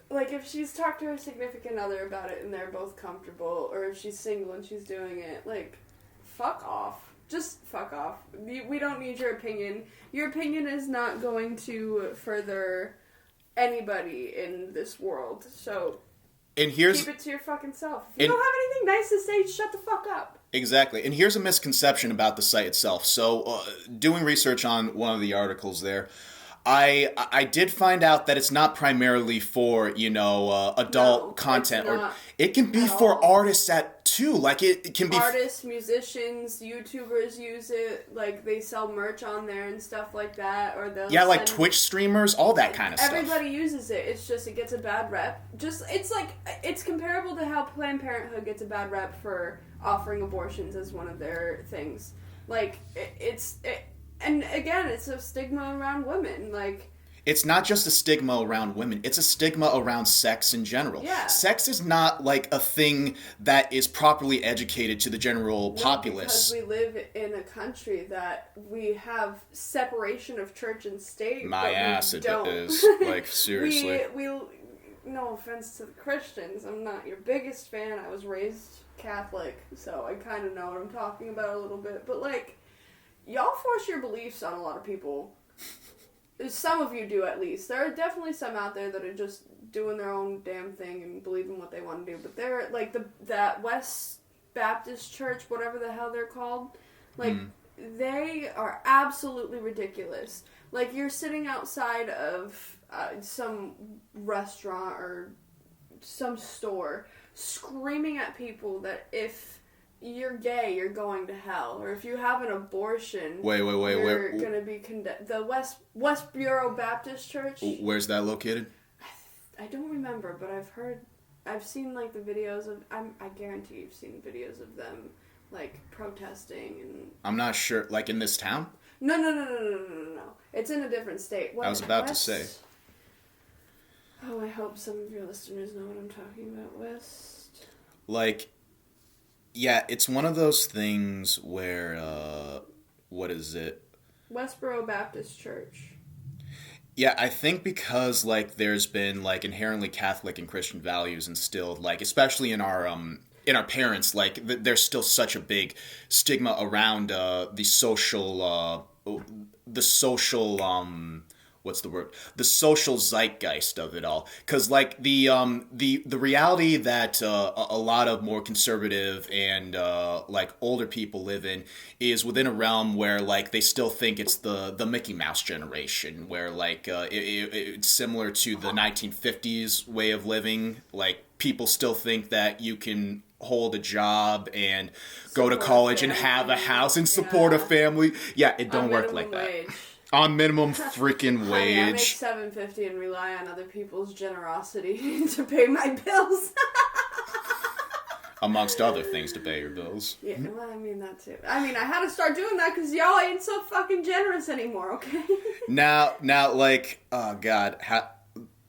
Like, if she's talked to her significant other about it and they're both comfortable, or if she's single and she's doing it, like, fuck off. Just fuck off. We don't need your opinion. Your opinion is not going to further anybody in this world. So keep it to your fucking self. If you don't have anything nice to say, shut the fuck up. Exactly. And here's a misconception about the site itself. So, doing research on one of the articles there, I did find out that it's not primarily for, adult content. Or it can be for artists too. Like, it can be artists, musicians, YouTubers use it. Like, they sell merch on there and stuff like that. Or they'll like Twitch streamers, all that kind of stuff. Everybody uses it. It's just, it gets a bad rep. It's comparable to how Planned Parenthood gets a bad rep for offering abortions as one of their things. Like, and again, it's a stigma around women. Like, it's not just a stigma around women. It's a stigma around sex in general. Yeah. Sex is not, like, a thing that is properly educated to the general populace. Because we live in a country that we have separation of church and state. My ass, it is. Like, seriously. we no offense to the Christians, I'm not your biggest fan. I was raised Catholic, so I kind of know what I'm talking about a little bit. But, like, y'all force your beliefs on a lot of people. Some of you do, at least. There are definitely some out there that are just doing their own damn thing and believing what they want to do. But they're, like, that West Baptist Church, whatever the hell they're called, like, they are absolutely ridiculous. Like, you're sitting outside of some restaurant or some store screaming at people that if you're gay, you're going to hell, or if you have an abortion, you're gonna be condemned. The West Bureau Baptist Church. Where's that located? I don't remember, but I've seen like the videos of. I guarantee you've seen videos of them like protesting and. I'm not sure. Like in this town? No. It's in a different state. I was about to say. Oh, I hope some of your listeners know what I'm talking about. West. Like. Yeah, it's one of those things where, what is it? Westboro Baptist Church. Yeah, I think because, like, there's been, like, inherently Catholic and Christian values instilled, like, especially in our parents, like, there's still such a big stigma around, the social, what's the word? The social zeitgeist of it all. Because, like, the reality that a lot of more conservative and, like, older people live in is within a realm where, like, they still think it's the Mickey Mouse generation, where, like, it's similar to the 1950s way of living. Like, people still think that you can hold a job and go to college and have a house and support a family. Yeah, it don't work like that. On minimum freaking wage. I make $7.50 and rely on other people's generosity to pay my bills. Amongst other things to pay your bills. Yeah, well, I mean, that too. I mean, I had to start doing that because y'all ain't so fucking generous anymore, okay? Now, like, oh, God.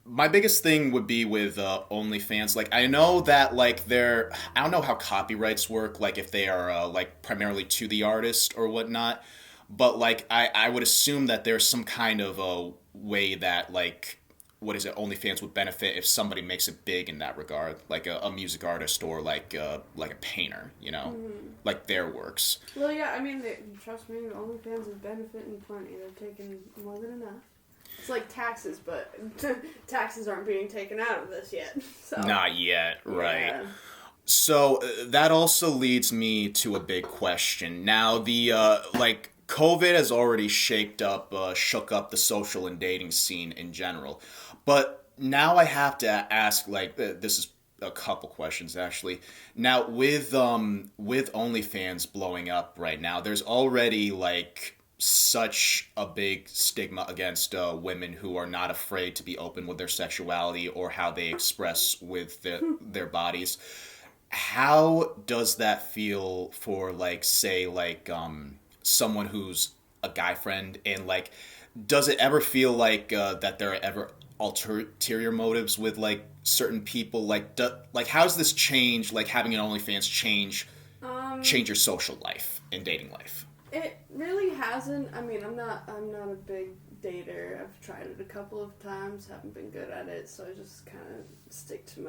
My biggest thing would be with OnlyFans. Like, I know that, like, I don't know how copyrights work, like, if they are, like, primarily to the artist or whatnot. But, like, I would assume that there's some kind of a way that, like, OnlyFans would benefit if somebody makes it big in that regard. Like a music artist or, like a painter, you know? Mm-hmm. Like their works. Well, yeah, I mean, trust me, OnlyFans is benefiting plenty. They're taking more than enough. It's like taxes, but taxes aren't being taken out of this yet. So. Not yet, right. Yeah. So, that also leads me to a big question. Now, like... COVID has already shook up the social and dating scene in general. But now I have to ask, like, this is a couple questions, actually. Now, with OnlyFans blowing up right now, there's already, like, such a big stigma against women who are not afraid to be open with their sexuality or how they express with their bodies. How does that feel for, like, say, like, someone who's a guy friend, and like, does it ever feel like that there are ever ulterior motives with like certain people? Like, how's this change? Like having an OnlyFans change your social life and dating life? It really hasn't. I mean, I'm not a big dater. I've tried it a couple of times, haven't been good at it, so I just kind of stick to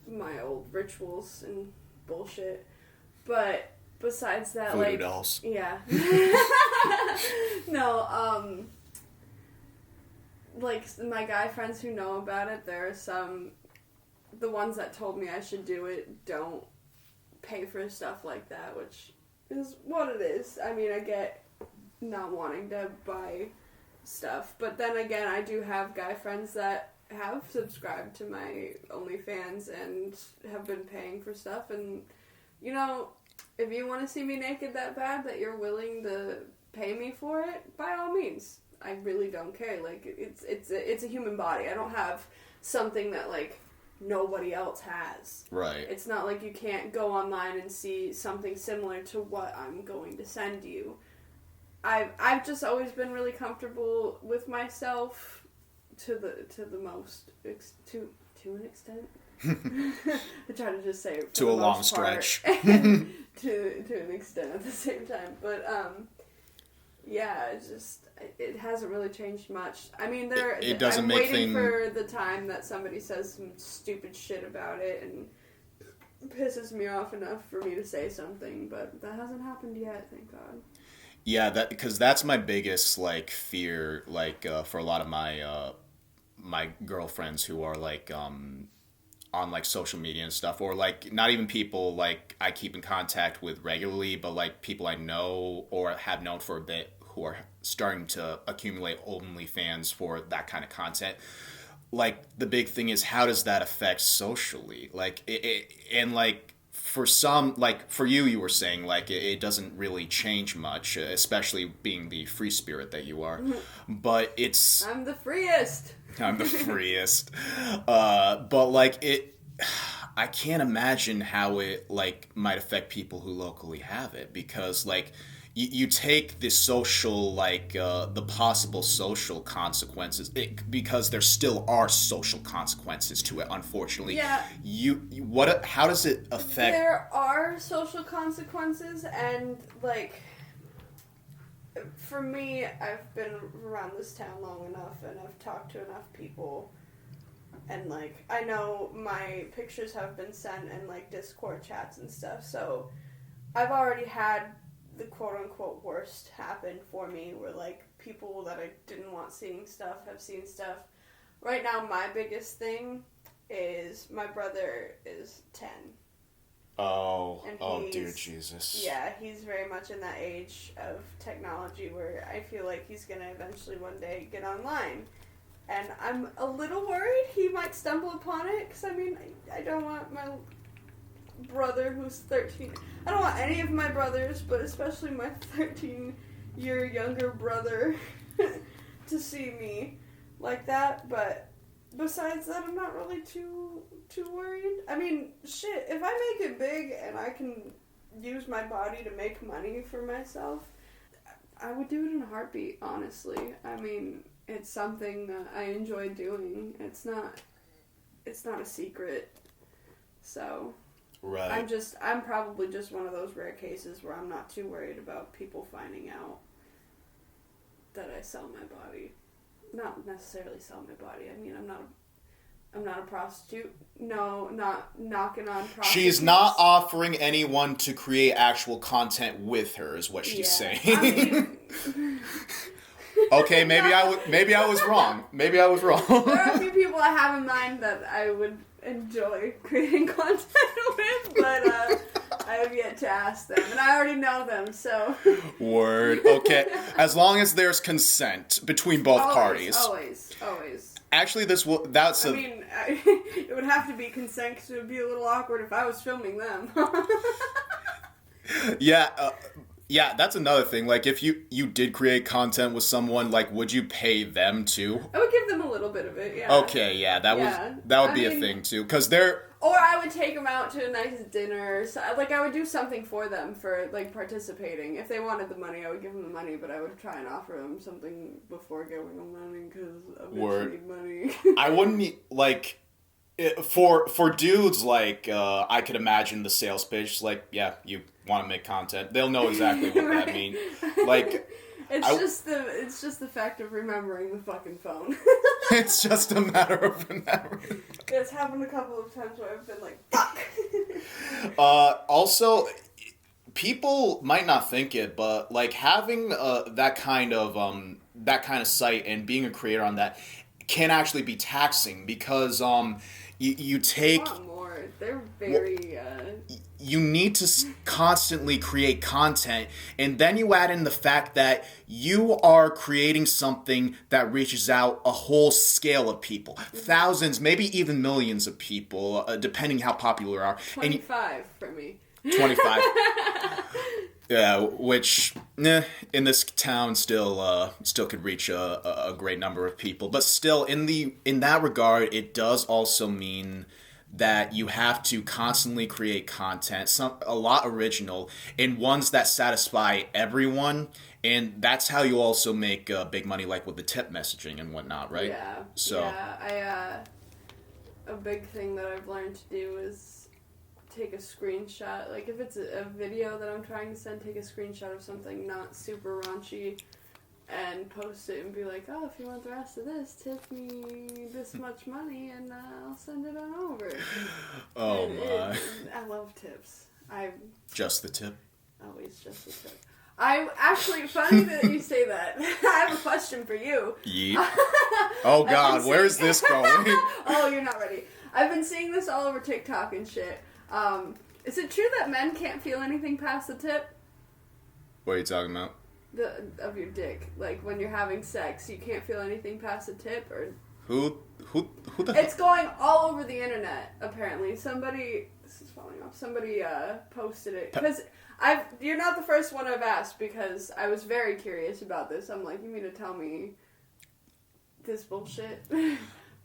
my old rituals and bullshit. But besides that, voodoo like, dolls. Yeah. No, like, my guy friends who know about it, there are some, the ones that told me I should do it don't pay for stuff like that, which is what it is. I mean, I get not wanting to buy stuff, but then again, I do have guy friends that have subscribed to my OnlyFans and have been paying for stuff, and, you know, if you want to see me naked that bad that you're willing to pay me for it, by all means. I really don't care. Like, it's a human body. I don't have something that, like, nobody else has. Right. It's not like you can't go online and see something similar to what I'm going to send you. I've just always been really comfortable with myself to the most to an extent. I try to just say it to a long stretch. to an extent at the same time, but yeah, it hasn't really changed much. I mean, it doesn't I'm make waiting for the time that somebody says some stupid shit about it and pisses me off enough for me to say something, but that hasn't happened yet, thank God. Yeah, because that's my biggest, like, fear, like, for a lot of my my girlfriends who are, like, on, like, social media and stuff, or, like, not even people, like, I keep in contact with regularly, but, like, people I know or have known for a bit who are starting to accumulate OnlyFans for that kind of content. like, the big thing is, how does that affect socially? Like, and, like, for some, like, for you were saying, like, it doesn't really change much, especially being the free spirit that you are. But it's... I'm the freest! I'm the freest. But, like, I can't imagine how it, like, might affect people who locally have it, because, like, you take the social, like, the possible social consequences, because there still are social consequences to it, unfortunately. Yeah. How does it affect... There are social consequences, and, like, for me, I've been around this town long enough, and I've talked to enough people, and, like, I know my pictures have been sent in, like, Discord chats and stuff, so I've already had the quote-unquote worst happen for me, where, like, people that I didn't want seeing stuff have seen stuff. Right now, my biggest thing is my brother is 10. Oh, dear Jesus. Yeah, he's very much in that age of technology where I feel like he's going to eventually one day get online. And I'm a little worried he might stumble upon it, because, I mean, I don't want my brother who's 13. I don't want any of my brothers, but especially my 13-year younger brother to see me like that. But besides that, I'm not really too worried. I mean, shit, if I make it big and I can use my body to make money for myself, I would do it in a heartbeat, honestly. I mean, it's something that I enjoy doing. It's not a secret. So... Right. I'm probably just one of those rare cases where I'm not too worried about people finding out that I sell my body. Not necessarily sell my body. I mean, I'm not a prostitute. No, not knocking on prostitutes. She's not offering anyone to create actual content with her, is what she's saying. I mean, okay, maybe I was wrong. Maybe I was wrong. There are a few people I have in mind that I would enjoy creating content with, but I have yet to ask them, and I already know them, so... Word. Okay. As long as there's consent between both parties. Always. Actually, it would have to be consent, because it would be a little awkward if I was filming them. Yeah, that's another thing. Like, if you did create content with someone, like, would you pay them too? I would give them a little bit of it, yeah. Okay, yeah, that would be a thing too, because they're... Or I would take them out to a nice dinner. So, like, I would do something for them for, like, participating. If they wanted the money, I would give them the money, but I would try and offer them something before giving them money, because I need money. I wouldn't need, like... For dudes, like, I could imagine the sales pitch, like, yeah, you want to make content. They'll know exactly what that means. Like, it's just the fact of remembering the fucking phone. It's just a matter of remembering. It's happened a couple of times where I've been like, fuck. Also, people might not think it, but, like, having that kind of site and being a creator on that can actually be taxing, because you take... A lot more. They're very... You need to constantly create content, and then you add in the fact that you are creating something that reaches out a whole scale of people. Thousands, maybe even millions of people, depending how popular you are. 25 for me. 25. Yeah, which in this town still could reach a great number of people, but still in that regard, it does also mean that you have to constantly create content, a lot original, and ones that satisfy everyone, and that's how you also make big money, like with the tip messaging and whatnot, right? Yeah. So Yeah, a big thing that I've learned to do is take a screenshot. Like, if it's a video that I'm trying to send, take a screenshot of something not super raunchy and post it and be like, oh, if you want the rest of this, tip me this much money and I'll send it on over. Oh, my. I love tips. Just the tip? Always just the tip. Actually, funny that you say that. I have a question for you. Yeet. Oh, God, where is this going? Oh, you're not ready. I've been seeing this all over TikTok and shit. Is it true that men can't feel anything past the tip? What are you talking about? Of your dick. Like, when you're having sex, you can't feel anything past the tip, or... Who Who the It's going all over the internet, apparently. This is falling off. Somebody posted it. Because you're not the first one I've asked, because I was very curious about this. I'm like, you mean to tell me this bullshit?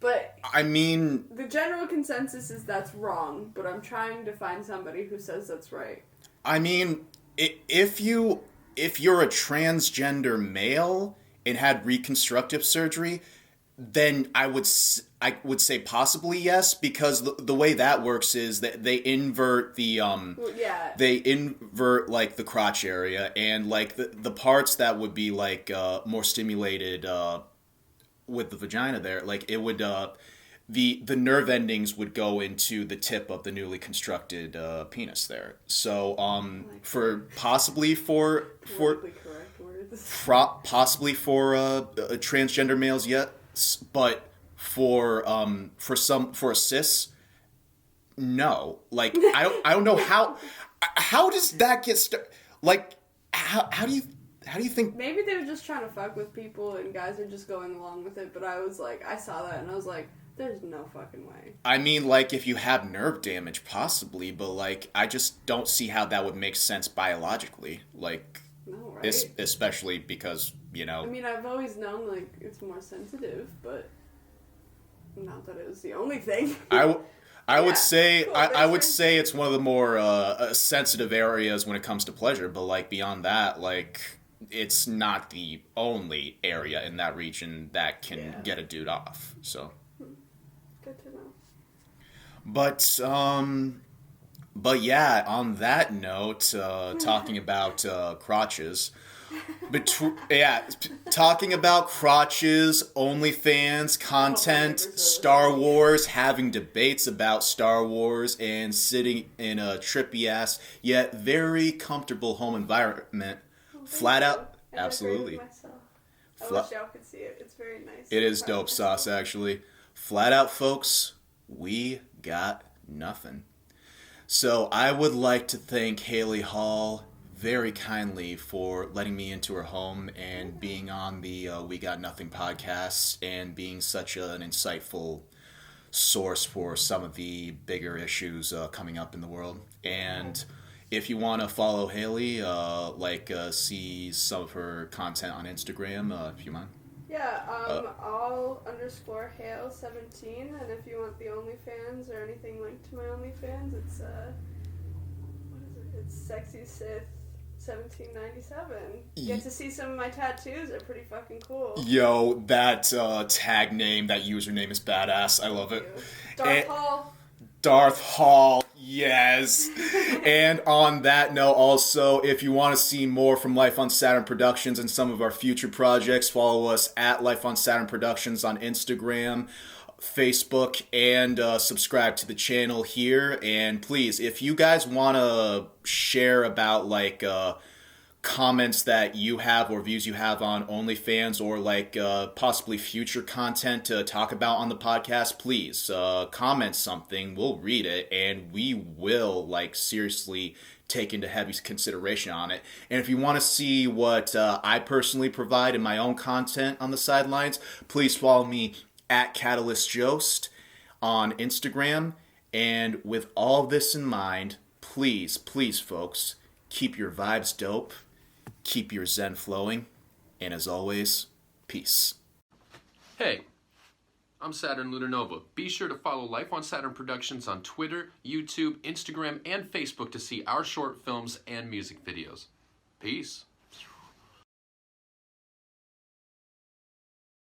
But I mean, the general consensus is that's wrong, but I'm trying to find somebody who says that's right. I mean, if you're a transgender male and had reconstructive surgery, then I would say possibly yes, because the way that works is that they invert the they invert like the crotch area, and like the parts that would be like more stimulated with the vagina there, like it would the nerve endings would go into the tip of the newly constructed penis there. So for possibly for transgender males, yes, but for a cis, no. Like I don't know how does that get started? Like how do you think? Maybe they were just trying to fuck with people and guys are just going along with it, but I was like, I saw that and I was like, there's no fucking way. I mean, like, if you have nerve damage, possibly, but, like, I just don't see how that would make sense biologically. Like, no, right? Especially because, you know... I mean, I've always known, like, it's more sensitive, but not that it was the only thing. I would say cool, I would say it's one of the more sensitive areas when it comes to pleasure, but, like, beyond that, like... It's not the only area in that region that can get a dude off, so... Good to know. But yeah, on that note, talking about crotches, talking about crotches, OnlyFans, content, Star Wars, having debates about Star Wars, and sitting in a trippy ass yet very comfortable home environment, flat out, absolutely. I wish y'all could see it. It's very nice. It is dope sauce, actually. Flat out, folks, we got nothing. So I would like to thank Hailey Hall very kindly for letting me into her home and being on the We Got Nothing podcast and being such an insightful source for some of the bigger issues coming up in the world. And if you want to follow Hailey, see some of her content on Instagram, if you mind. Yeah, all_Hail17, and if you want the OnlyFans or anything linked to my OnlyFans, it's, what is it? It's Sexy Sith 1797. You get to see some of my tattoos, they're pretty fucking cool. Yo, that tag name, that username is badass, I love it. Darth Hall, yes. And on that note, also, if you want to see more from Life on Saturn Productions and some of our future projects, follow us at Life on Saturn Productions on Instagram, Facebook, and subscribe to the channel here. And please, if you guys want to share about, like, comments that you have or views you have on OnlyFans, or like possibly future content to talk about on the podcast, please comment something. We'll read it and we will like seriously take into heavy consideration on it. And if you want to see what I personally provide in my own content on the sidelines, please follow me at Catalyst Jost on Instagram. And with all this in mind, please folks, keep your vibes dope. Keep your zen flowing, and as always, peace. Hey, I'm Saturn Lunanova. Be sure to follow Life on Saturn Productions on Twitter, YouTube, Instagram, and Facebook to see our short films and music videos. Peace.